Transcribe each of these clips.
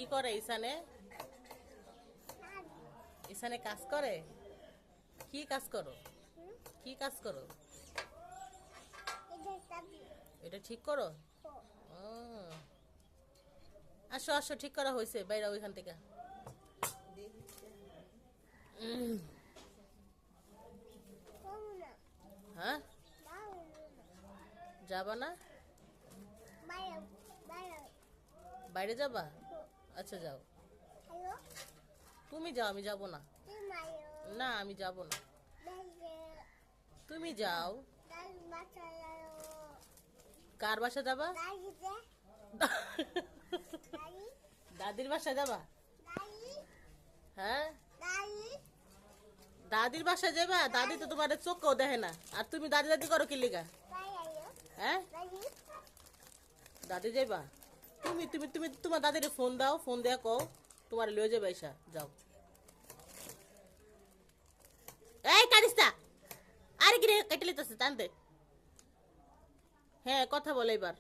কি করে ঈশানে? ঈশানে কাজ করে? কি কাজ করো? কি কাজ করো? এটা ঠিক করো? ও, আসো আসো, ঠিক করা হয়েছে, বাইরে ওইখান থেকে। হ্যাঁ, যাবা না? বাইরে যাবা? আচ্ছা যাও, তুমি যাও, আমি যাব না। না, আমি যাব না, তুমি যাও। কার বাসা যাবা? দাদির বাসা যাবা? হ্যাঁ, দাদির বাসায় যাবা? দাদি তো তোমার চোখও দেখে না, আর তুমি দাদি দাদি করো কি লিগা? হ্যাঁ, দাদি যাইবা? তুমি তুমি তুমি তোমার দাদির ফোন দাও, ফোন দেয়া কও তোমার লয়ে যাবে, আইসা যাও। এই কারিস না, আরে কি রে, কেটে লিতেছে, টান দে। হ্যাঁ, কথা বলে এবার।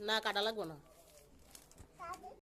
না, কাটা লাগবো না।